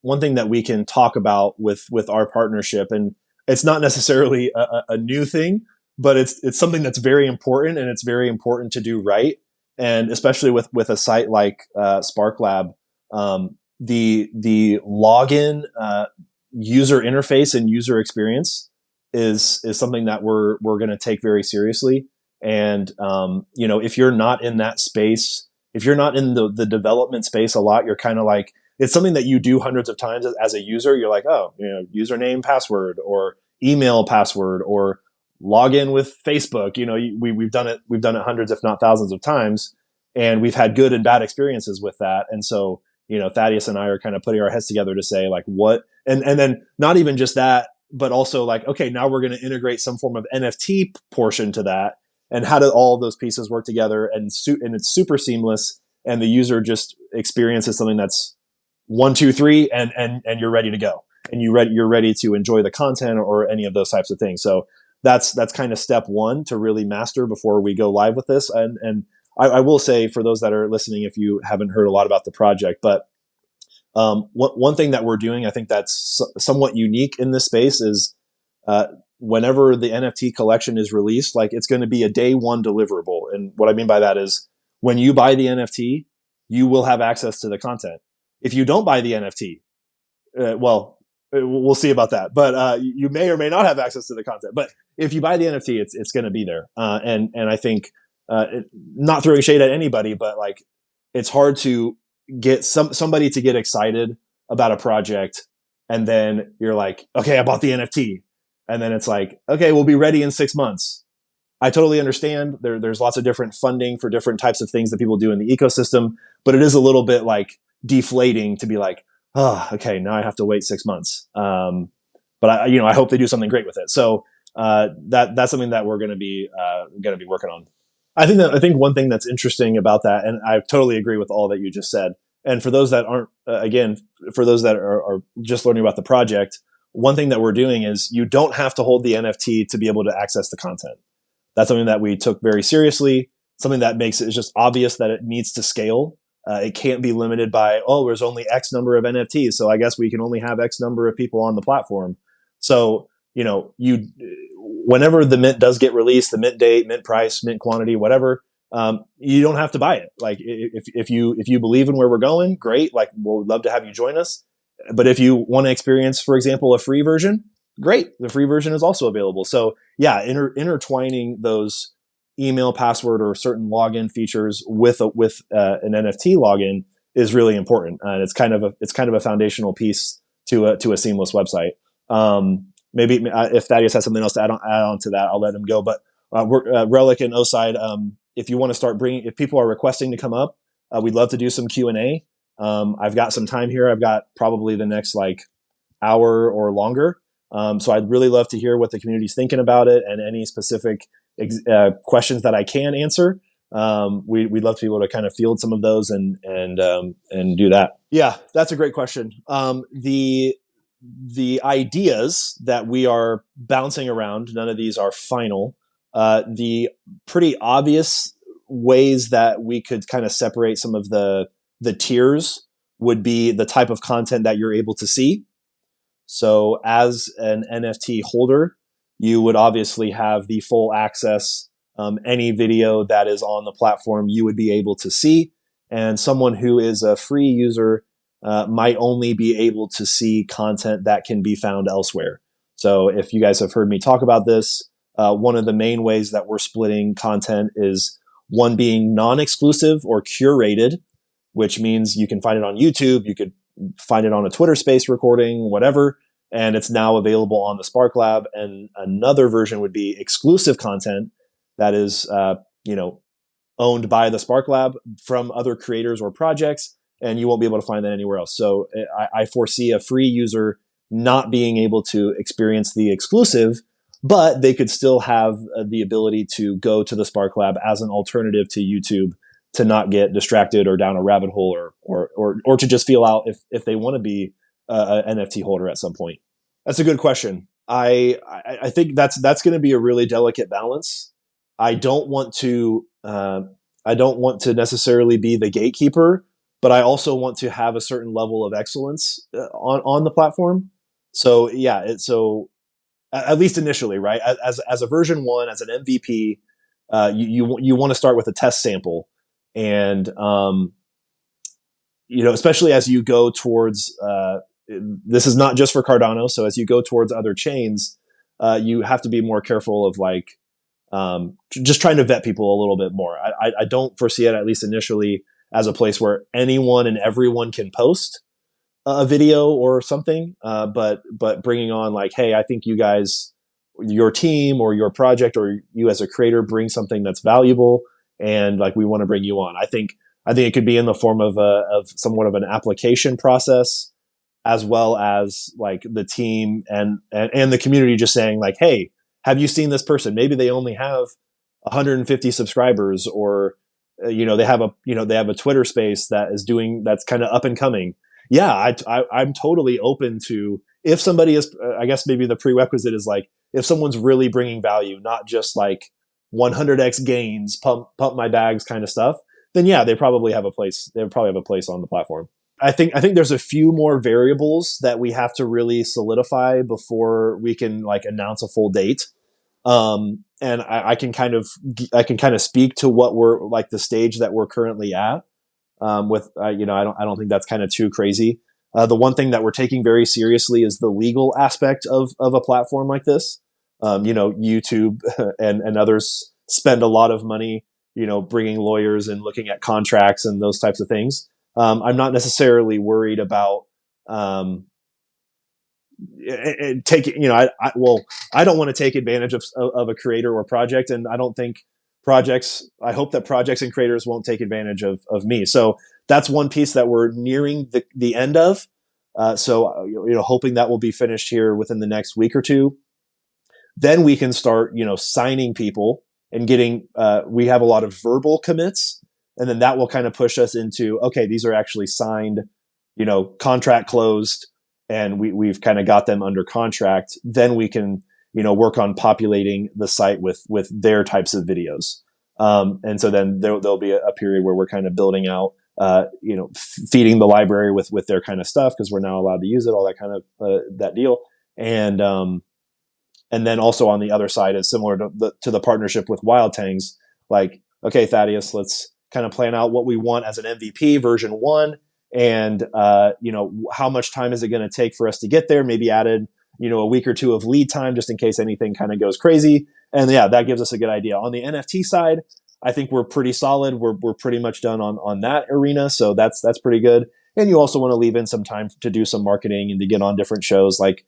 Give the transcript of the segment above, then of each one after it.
one thing that we can talk about with our partnership, and it's not necessarily a new thing, but it's something that's very important, and it's very important to do right. And especially with a site like SparkLab, the login user interface and user experience is something that we're going to take very seriously. And if you're not in that space, if you're not in the development space a lot, you're kind of like, it's something that you do hundreds of times as a user. You're like, oh, username, password, or email password, or log in with Facebook. We've done it. We've done it hundreds, if not thousands of times, and we've had good and bad experiences with that. And so, Thaddeus and I are kind of putting our heads together to say like what, and then not even just that, but also like, okay, now we're going to integrate some form of NFT portion to that. And how do all of those pieces work together? And it's super seamless, and the user just experiences something that's 1, 2, 3, and you're ready to go, and you're ready to enjoy the content or any of those types of things. So that's kind of step one to really master before we go live with this. And I will say, for those that are listening, if you haven't heard a lot about the project, but one thing that we're doing, I think that's somewhat unique in this space, is whenever the NFT collection is released, like, it's going to be a day one deliverable. And what I mean by that is, when you buy the NFT, you will have access to the content. If you don't buy the NFT, we'll see about that. But you may or may not have access to the content. But if you buy the NFT, it's going to be there. And I think, not throwing shade at anybody, but like, it's hard to get somebody to get excited about a project, and then you're like, okay, I bought the NFT. And then it's like, okay, we'll be ready in 6 months. I totally understand. There's lots of different funding for different types of things that people do in the ecosystem, but it is a little bit like deflating to be like, oh, okay, now I have to wait 6 months. But I hope they do something great with it. So that's something that we're going to be working on. I think one thing that's interesting about that, and I totally agree with all that you just said. And for those that aren't, for those that are just learning about the project, one thing that we're doing is, you don't have to hold the NFT to be able to access the content. That's something that we took very seriously. Something that makes it just obvious that it needs to scale. It can't be limited by, there's only X number of NFTs, so I guess we can only have X number of people on the platform. So, whenever the mint does get released, the mint date, mint price, mint quantity, whatever, you don't have to buy it. Like, if you believe in where we're going, great. Like, we'll love to have you join us. But if you want to experience, for example, a free version, great. The free version is also available. So yeah, intertwining those email, password, or certain login features with an NFT login is really important, and it's kind of a foundational piece to a seamless website. Maybe if Thaddeus has something else to add on to that, I'll let him go. But Relic and Oside, if you want to start if people are requesting to come up, we'd love to do some Q&A. I've got some time here. I've got probably the next hour or longer. So I'd really love to hear what the community's thinking about it, and any specific questions that I can answer. We'd love to be able to kind of field some of those and do that. Yeah, that's a great question. The ideas that we are bouncing around, none of these are final. The pretty obvious ways that we could kind of separate some of the tiers would be the type of content that you're able to see. So as an NFT holder, you would obviously have the full access. Any video that is on the platform, you would be able to see. And someone who is a free user might only be able to see content that can be found elsewhere. So if you guys have heard me talk about this, one of the main ways that we're splitting content is one being non-exclusive or curated, which means you can find it on YouTube, you could find it on a Twitter Space recording, whatever, and it's now available on the SparkLab. And another version would be exclusive content that is, owned by the SparkLab from other creators or projects, and you won't be able to find that anywhere else. So I foresee a free user not being able to experience the exclusive, but they could still have the ability to go to the SparkLab as an alternative to YouTube, to not get distracted or down a rabbit hole, or to just feel out if they want to be an NFT holder at some point. That's a good question. I think that's going to be a really delicate balance. I don't want to necessarily be the gatekeeper but I also want to have a certain level of excellence on the platform. So yeah, so at least initially, right? As a version one, as an MVP, you want to start with a test sample, and especially as you go towards this is not just for Cardano. So as you go towards other chains, you have to be more careful of like just trying to vet people a little bit more. I don't foresee it, at least initially, as a place where anyone and everyone can post a video or something. But bringing on like, hey, I think you guys, your team or your project or you as a creator, bring something that's valuable, and like we want to bring you on. I think it could be in the form of somewhat of an application process, as well as like the team and the community just saying like, hey, have you seen this person? Maybe they only have 150 subscribers, or they have a Twitter space that's kind of up and coming. Yeah, I'm totally open to, if somebody is, I guess maybe the prerequisite is like, if someone's really bringing value, not just like 100x gains, pump my bags kind of stuff, then yeah, they probably have a place. They probably have a place on the platform. I think there's a few more variables that we have to really solidify before we can like announce a full date. And I can kind of speak to what we're like, the stage that we're currently at. With I don't think that's kind of too crazy. The one thing that we're taking very seriously is the legal aspect of a platform like this. YouTube and others spend a lot of money, bringing lawyers and looking at contracts and those types of things. I'm not necessarily worried about taking. I don't want to take advantage of a creator or project, and I don't think I hope that projects and creators won't take advantage of me. So that's one piece that we're nearing the end of. So hoping that will be finished here within the next week or two. Then we can start, signing people and getting, we have a lot of verbal commits, and then that will kind of push us into, okay, these are actually signed, contract closed, and we've kind of got them under contract. Then we can, work on populating the site with their types of videos. And so then there'll be a period where we're kind of building out, feeding the library with their kind of stuff, because we're now allowed to use it, all that kind of, that deal. And then also on the other side is similar to the partnership with Wildtangz. Like, okay, Thaddeus, let's kind of plan out what we want as an MVP version one. And, how much time is it going to take for us to get there? Maybe added, a week or two of lead time, just in case anything kind of goes crazy. And yeah, that gives us a good idea. On the NFT side, I think we're pretty solid. We're pretty much done on that arena. So that's pretty good. And you also want to leave in some time to do some marketing and to get on different shows like,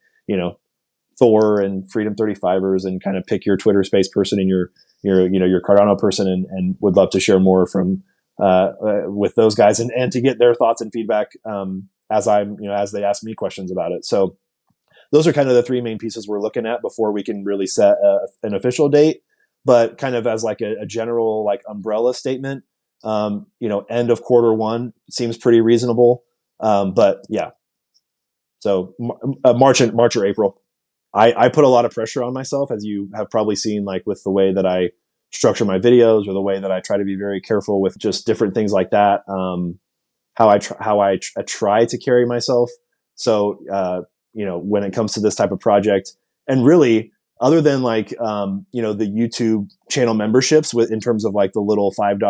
Thor and Freedom 35ers, and kind of pick your Twitter space person and your Cardano person, and would love to share more from with those guys and to get their thoughts and feedback as they ask me questions about it. So those are kind of the three main pieces we're looking at before we can really set an official date. But kind of as like a general like umbrella statement, end of quarter one seems pretty reasonable. But yeah, so March or April. I put a lot of pressure on myself, as you have probably seen, like with the way that I structure my videos, or the way that I try to be very careful with just different things like that. How I try to carry myself. So, when it comes to this type of project, and really other than like, the YouTube channel memberships in terms of like the little $5,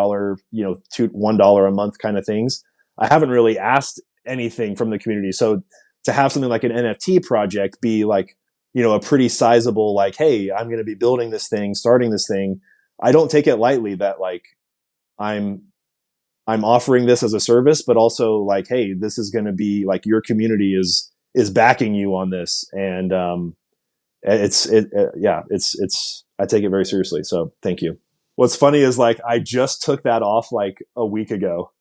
$1 a month kind of things, I haven't really asked anything from the community. So to have something like an NFT project be like, a pretty sizable, like, hey, I'm going to be building this thing, starting this thing. I don't take it lightly that like I'm offering this as a service, but also like, hey, this is going to be like, your community is backing you on this. And, I take it very seriously. So thank you. What's funny is like, I just took that off like a week ago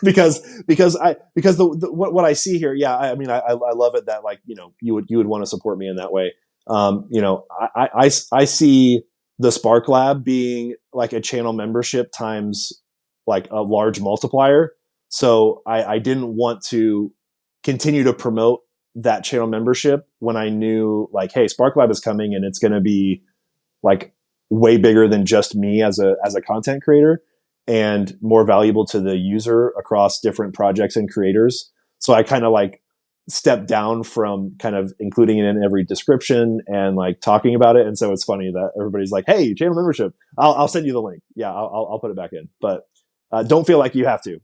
because what I see here. Yeah. I mean, I love it that like, you would want to support me in that way. I see the Spark Lab being like a channel membership times like a large multiplier. So I didn't want to continue to promote that channel membership when I knew like, hey, Spark Lab is coming and it's going to be like way bigger than just me as a content creator. and more valuable to the user across different projects and creators. So I kind of like stepped down from kind of including it in every description and like talking about it. And so it's funny that everybody's like, "Hey, channel membership, I'll send you the link. Yeah, I'll put it back in, but don't feel like you have to."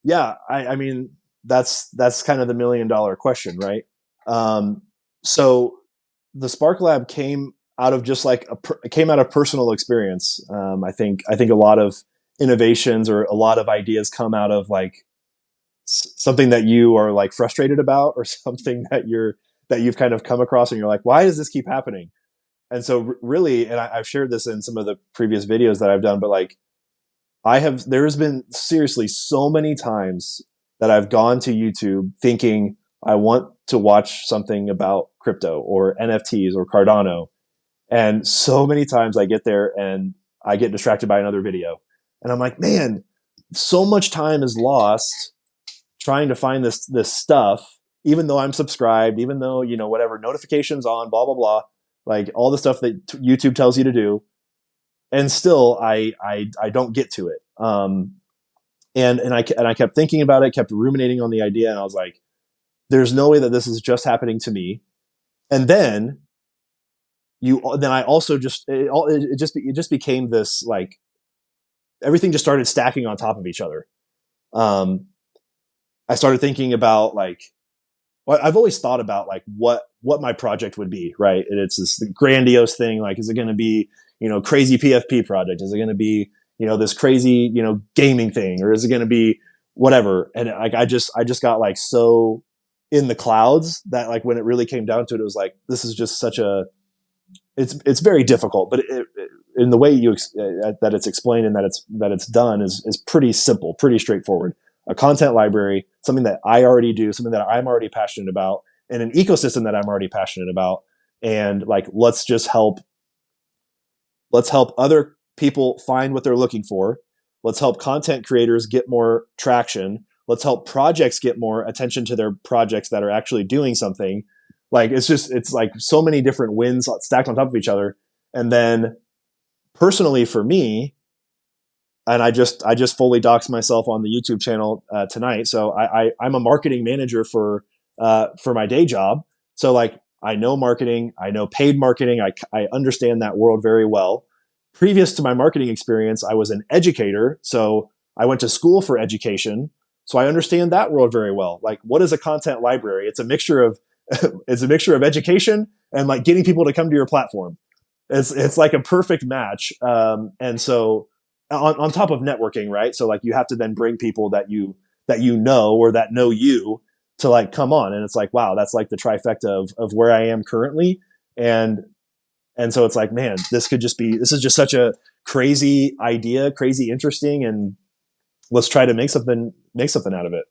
Yeah, I mean that's kind of the $1 million question, right? So the Spark Lab came out of just like it came out of personal experience. I think a lot of innovations or a lot of ideas come out of like something that you are like frustrated about, or something that you've kind of come across and you're like, why does this keep happening? And so really, and I've shared this in some of the previous videos that I've done, but like there's been seriously so many times that I've gone to YouTube thinking I want to watch something about crypto or NFTs or Cardano. And so many times I get there and I get distracted by another video. And I'm like, man, so much time is lost trying to find this stuff, even though I'm subscribed, even though, whatever, notifications on, blah, blah, blah, like all the stuff that YouTube tells you to do. And still I don't get to it. And I kept thinking about it, kept ruminating on the idea. And I was like, there's no way that this is just happening to me. And then I also it just became this, like, everything just started stacking on top of each other. I started thinking about like, well, I've always thought about like what my project would be, right? And it's this grandiose thing. Like, is it going to be, crazy PFP project? Is it going to be, this crazy, gaming thing, or is it going to be whatever? And like, I just got like so in the clouds that like when it really came down to it, it was like, this is just it's very difficult, but in the way that it's explained and that it's done is pretty simple, pretty straightforward. A content library, something that I already do, something that I'm already passionate about, and an ecosystem that I'm already passionate about. And like, let's help other people find what they're looking for. Let's help content creators get more traction. Let's help projects get more attention to their projects that are actually doing something. Like, it's like so many different wins stacked on top of each other. And then personally for me, and I just fully doxed myself on the YouTube channel tonight. So I'm a marketing manager for my day job. So like, I know marketing, I know paid marketing. I understand that world very well. Previous to my marketing experience, I was an educator. So I went to school for education. So I understand that world very well. Like, what is a content library? It's a mixture of education and like getting people to come to your platform. It's like a perfect match. And so on top of networking, right? So like, you have to then bring people that you know, or that know you, to like come on. And it's like, wow, that's like the trifecta of where I am currently. And so it's like, man, this is just such a crazy idea, crazy interesting, and let's try to make something out of it.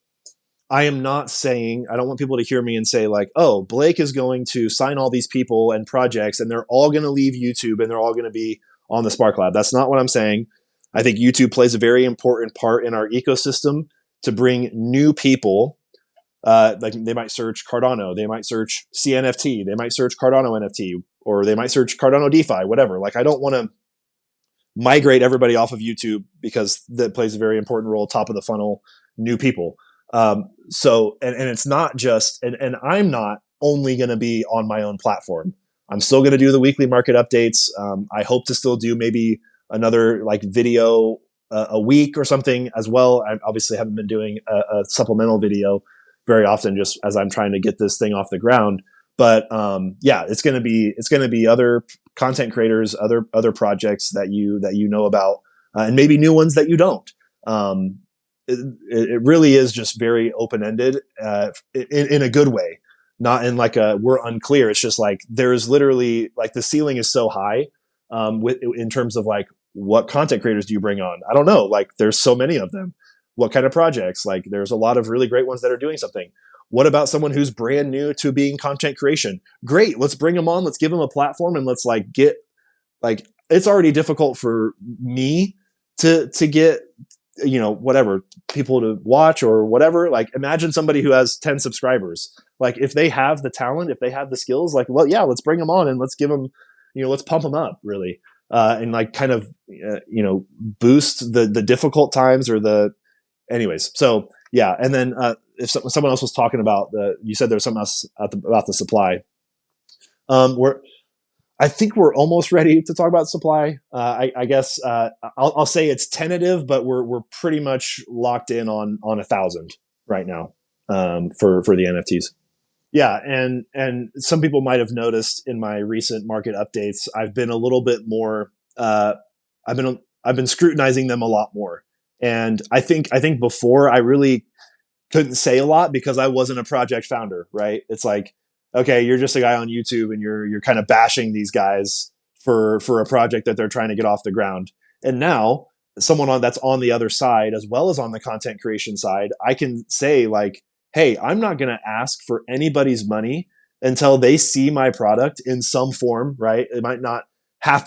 I am not saying, I don't want people to hear me and say like, oh, Blake is going to sign all these people and projects and they're all going to leave YouTube and they're all going to be on the Spark Lab. That's not what I'm saying. I think YouTube plays a very important part in our ecosystem to bring new people. Like, they might search Cardano, they might search CNFT, they might search Cardano NFT, or they might search Cardano DeFi, whatever. Like, I don't want to migrate everybody off of YouTube, because that plays a very important role, top of the funnel, new people. So, and it's not just, and I'm not only going to be on my own platform. I'm still going to do the weekly market updates. I hope to still do maybe another like video a week or something as well. I obviously haven't been doing a supplemental video very often, just as I'm trying to get this thing off the ground. But yeah, it's going to be other content creators, other projects that you know about, and maybe new ones that you don't. It really is just very open-ended in a good way, not in like we're unclear. It's just like, there's literally like, the ceiling is so high in terms of like, what content creators do you bring on? I don't know. Like, there's so many of them. What kind of projects? Like, there's a lot of really great ones that are doing something. What about someone who's brand new to being content creation? Great. Let's bring them on. Let's give them a platform, and let's like get, like, it's already difficult for me to get, whatever, people to watch or whatever. Like, imagine somebody who has 10 subscribers. Like, if they have the talent, if they have the skills, like, well, yeah, let's bring them on and let's give them, let's pump them up, really. and like kind of boost the difficult times or the anyways. So yeah, and then if someone else was talking about you said there was something else about the supply. We're I think we're almost ready to talk about supply. I guess I'll say it's tentative, but we're pretty much locked in on 1,000 right now for the NFTs. Yeah, and some people might have noticed in my recent market updates, I've been a little bit more. I've been scrutinizing them a lot more, and I think before I really couldn't say a lot because I wasn't a project founder, right? It's like, okay, you're just a guy on YouTube and you're kind of bashing these guys for a project that they're trying to get off the ground. And now that's on the other side as well as on the content creation side, I can say like, hey, I'm not going to ask for anybody's money until they see my product in some form, right? You might not have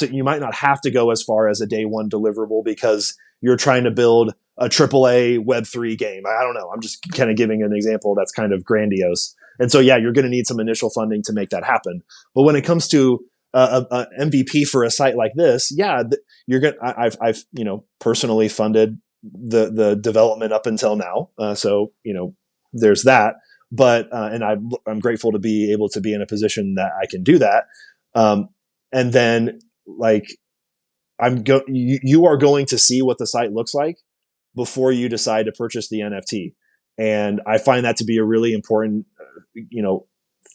to go as far as a day one deliverable because you're trying to build a AAA Web3 game. I don't know. I'm just kind of giving an example that's kind of grandiose. And so, yeah, you're going to need some initial funding to make that happen. But when it comes to a MVP for a site like this, yeah, you're going. I've personally funded the development up until now. So there's that. But and I'm grateful to be able to be in a position that I can do that. And then like you are going to see what the site looks like before you decide to purchase the NFT. And I find that to be a really important,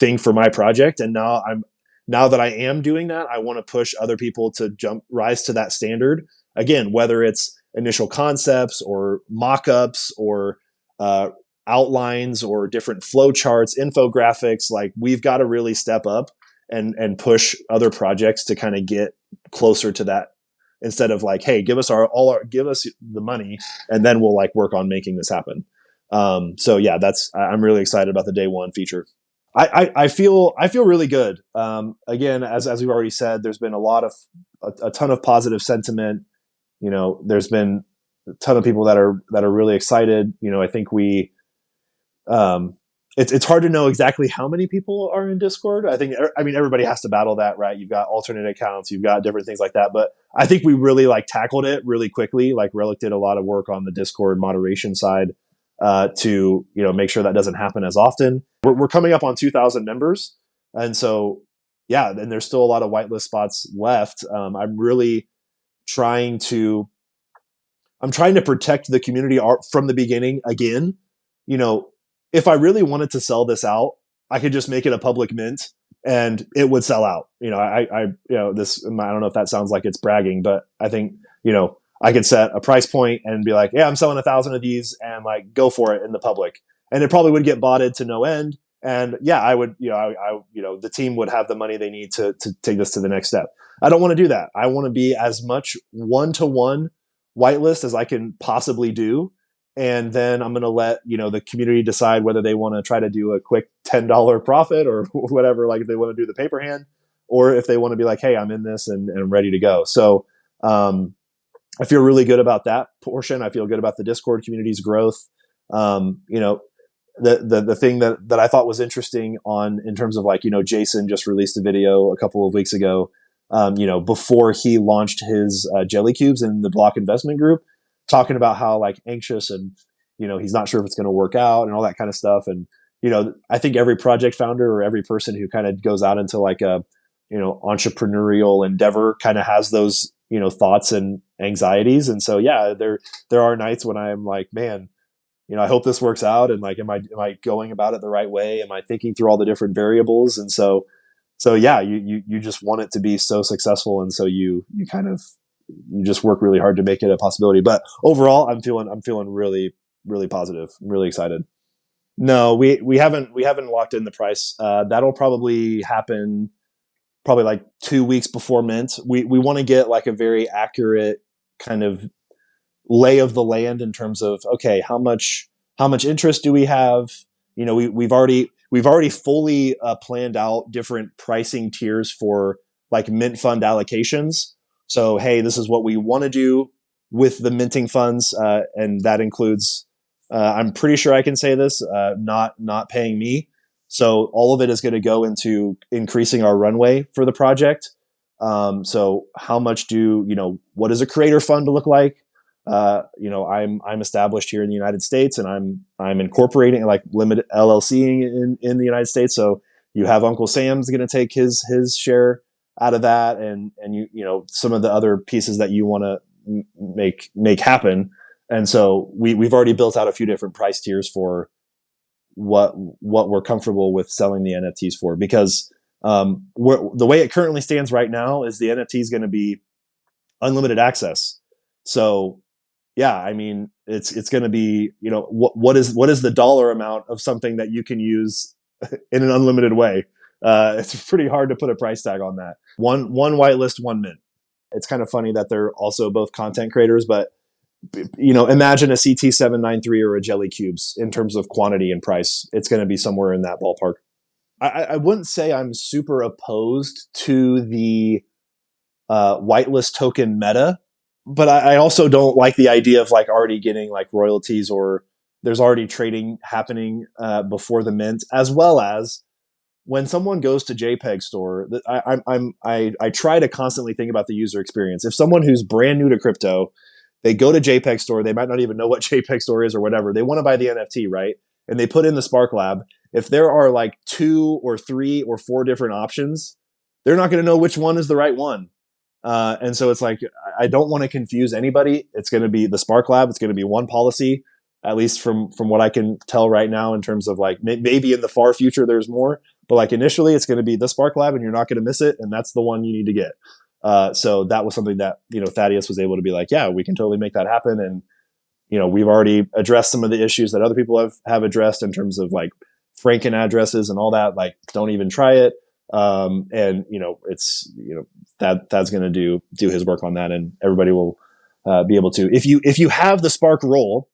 thing for my project. And now that I am doing that, I want to push other people to rise to that standard. Again, whether it's initial concepts or mock-ups or outlines or different flow charts, infographics, like we've got to really step up and push other projects to kind of get closer to that instead of like, hey, give us the money and then we'll like work on making this happen. So yeah, I'm really excited about the day one feature. I feel really good. Again, as we've already said, there's been a ton of positive sentiment. There's been a ton of people that are really excited. I think it's hard to know exactly how many people are in Discord. I mean, everybody has to battle that, right? You've got alternate accounts, you've got different things like that. But I think we really like tackled it really quickly. Like Relic did a lot of work on the Discord moderation side to make sure that doesn't happen as often. We're coming up on 2,000 members, and so yeah, and there's still a lot of whitelist spots left. I'm trying to protect the community art from the beginning. Again, if I really wanted to sell this out, I could just make it a public mint and it would sell out. I don't know if that sounds like it's bragging, but I think, I could set a price point and be like, yeah, I'm selling 1,000 of these and like go for it in the public. And it probably would get botted to no end. And yeah, I would, the team would have the money they need to take this to the next step. I don't want to do that. I want to be as much one-to-one whitelist as I can possibly do. And then I'm going to let, the community decide whether they want to try to do a quick $10 profit or whatever, like if they want to do the paper hand or if they want to be like, hey, I'm in this and I'm ready to go. So I feel really good about that portion. I feel good about the Discord community's growth. The thing that I thought was interesting in terms of like, Jason just released a video a couple of weeks ago, before he launched his Jelly Cubes in the Block Investment Group, talking about how like anxious and, he's not sure if it's going to work out and all that kind of stuff. And, I think every project founder or every person who kind of goes out into like a, entrepreneurial endeavor kind of has those, thoughts and anxieties. And so, yeah, there are nights when I'm like, man, I hope this works out. And like, am I going about it the right way? Am I thinking through all the different variables? And so yeah, you just want it to be so successful. And so you just work really hard to make it a possibility. But overall, I'm feeling really, really positive. I'm really excited. No, we haven't locked in the price. That'll probably happen like 2 weeks before mint. We want to get like a very accurate kind of lay of the land in terms of, okay, how much interest do we have? We've already fully planned out different pricing tiers for like mint fund allocations. So, hey, this is what we want to do with the minting funds. And that includes, I'm pretty sure I can say this, not paying me. So all of it is going to go into increasing our runway for the project. So how much what does a creator fund look like? I'm established here in the United States, and I'm incorporating, like, limited LLCing in the United States. So you have Uncle Sam's going to take his share out of that, and some of the other pieces that you want to make happen. And so we've already built out a few different price tiers for what we're comfortable with selling the NFTs for, because the way it currently stands right now is the NFT is going to be unlimited access. So yeah, I mean, it's going to be, what is the dollar amount of something that you can use in an unlimited way? It's pretty hard to put a price tag on that. One whitelist, one mint. It's kind of funny that they're also both content creators, but imagine a CT793 or a Jelly Cubes in terms of quantity and price. It's going to be somewhere in that ballpark. I wouldn't say I'm super opposed to the whitelist token meta, but I also don't like the idea of like already getting like royalties, or there's already trading happening before the mint, as well as when someone goes to JPEG Store. I try to constantly think about the user experience. If someone who's brand new to crypto, they go to JPEG Store, they might not even know what JPEG Store is or whatever. They want to buy the NFT, right? And they put in the Spark Lab. If there are like 2 or 3 or 4 different options, they're not going to know which one is the right one. And so it's like, I don't want to confuse anybody. It's going to be the Spark Lab. It's going to be one policy, at least from what I can tell right now, in terms of like, maybe in the far future there's more, but like initially it's going to be the Spark Lab, and you're not going to miss it. And that's the one you need to get. So that was something that, Thaddeus was able to be like, yeah, we can totally make that happen. And, we've already addressed some of the issues that other people have addressed in terms of like Franken addresses and all that. Like, don't even try it. And it's, Thad's going to do his work on that, and everybody will be able to, if you have the Spark role,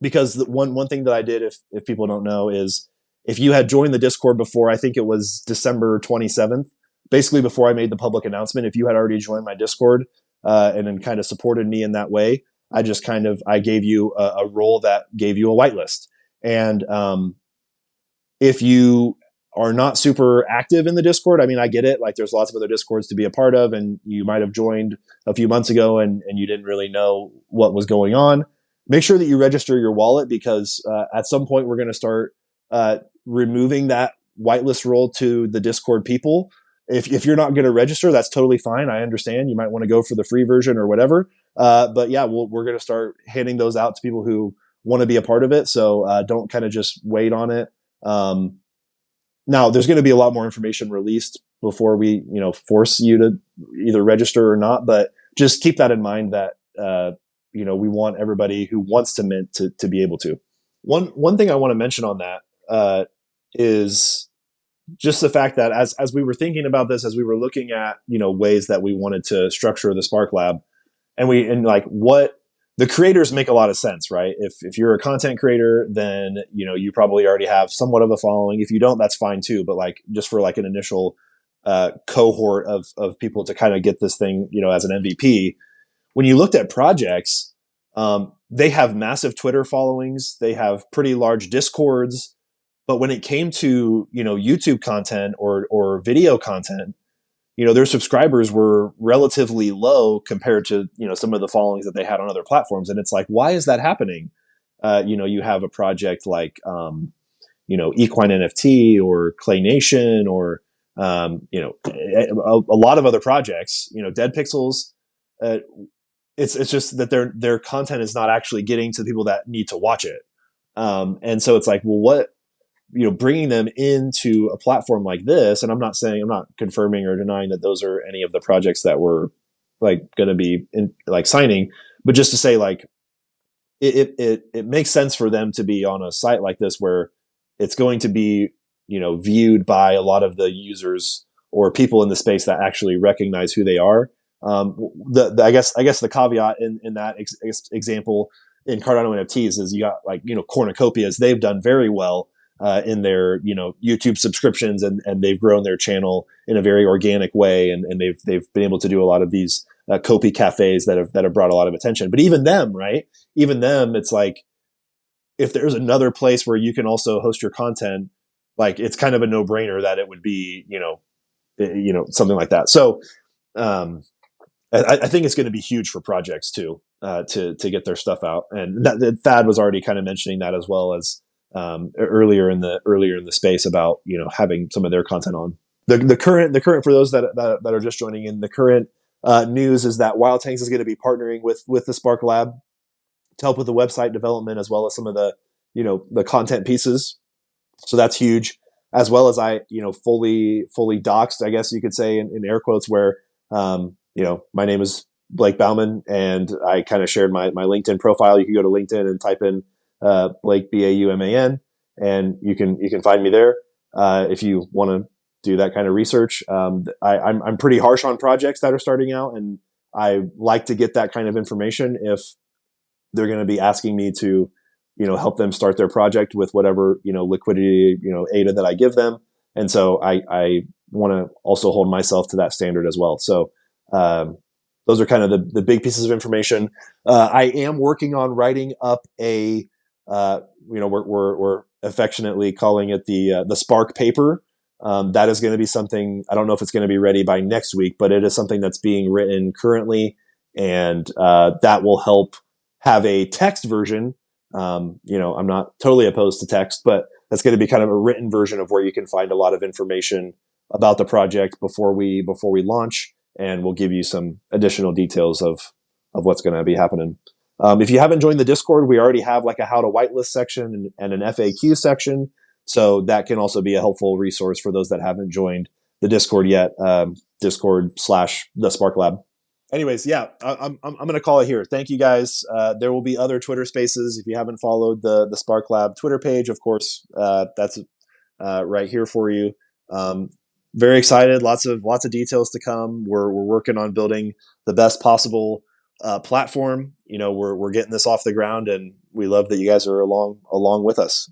because the one thing that I did, if people don't know, is if you had joined the Discord before, I think it was December 27th, basically before I made the public announcement, if you had already joined my Discord and then kind of supported me in that way, I gave you a role that gave you a whitelist. And if you are not super active in the Discord, I mean, I get it. Like, there's lots of other Discords to be a part of, and you might have joined a few months ago and you didn't really know what was going on. Make sure that you register your wallet, because at some point we're going to start removing that whitelist role to the Discord people. If you're not going to register, that's totally fine. I understand. You might want to go for the free version or whatever. But yeah, we're going to start handing those out to people who want to be a part of it. So don't kind of just wait on it. Now, there's going to be a lot more information released before we, force you to either register or not. But just keep that in mind, that we want everybody who wants to mint to be able to. One thing I want to mention on that is just the fact that as we were thinking about this, as we were looking at ways that we wanted to structure the Spark Lab, and like what the creators make a lot of sense, right? If you're a content creator, then you probably already have somewhat of a following. If you don't, that's fine too. But like, just for like an initial cohort of people to kind of get this thing as an MVP, when you looked at projects, they have massive Twitter followings, they have pretty large Discords. But when it came to, YouTube content or video content, their subscribers were relatively low compared to, some of the followings that they had on other platforms. And it's like, why is that happening? You have a project like, Equine NFT or Clay Nation, or, a lot of other projects, Dead Pixels. It's just that their content is not actually getting to the people that need to watch it. And so it's like, well, what, bringing them into a platform like this, and I'm not confirming or denying that those are any of the projects that we're like going to be signing, but just to say, like, it makes sense for them to be on a site like this, where it's going to be, viewed by a lot of the users or people in the space that actually recognize who they are. I guess the caveat in that example in Cardano NFTs is you got like, Cornucopias. They've done very well in their YouTube subscriptions, and they've grown their channel in a very organic way, and they've been able to do a lot of these Kopi cafes that have brought a lot of attention. But even them, it's like, if there's another place where you can also host your content, like, it's kind of a no-brainer that it would be something like that. So Um, I think it's going to be huge for projects too, to get their stuff out. And Thad was already kind of mentioning that as well as earlier in the space about having some of their content on the current for those that are just joining in. The current news is that Wildtangz is going to be partnering with the Spark Lab to help with the website development as well as some of the the content pieces. So that's huge. As well as I fully doxed, I guess you could say in air quotes, where my name is Blake Bauman, and I kind of shared my LinkedIn profile. You can go to LinkedIn and type in Blake Bauman, and you can find me there if you want to do that kind of research. I'm pretty harsh on projects that are starting out, and I like to get that kind of information if they're going to be asking me to help them start their project with whatever liquidity ADA that I give them. And so I want to also hold myself to that standard as well. So those are kind of the big pieces of information. I am working on writing up a we're affectionately calling it the Spark paper. That is going to be something, I don't know if it's going to be ready by next week, but it is something that's being written currently, and that will help have a text version. I'm not totally opposed to text, but that's going to be kind of a written version of where you can find a lot of information about the project before we launch, and we'll give you some additional details of what's going to be happening. If you haven't joined the Discord, we already have like a how to whitelist section and an FAQ section, so that can also be a helpful resource for those that haven't joined the Discord yet. Discord/the Spark Lab. Anyways, yeah, I'm going to call it here. Thank you guys. There will be other Twitter Spaces. If you haven't followed the Spark Lab Twitter page, of course, that's right here for you. Very excited. Lots of details to come. We're working on building the best possible platform. We're getting this off the ground, and we love that you guys are along with us.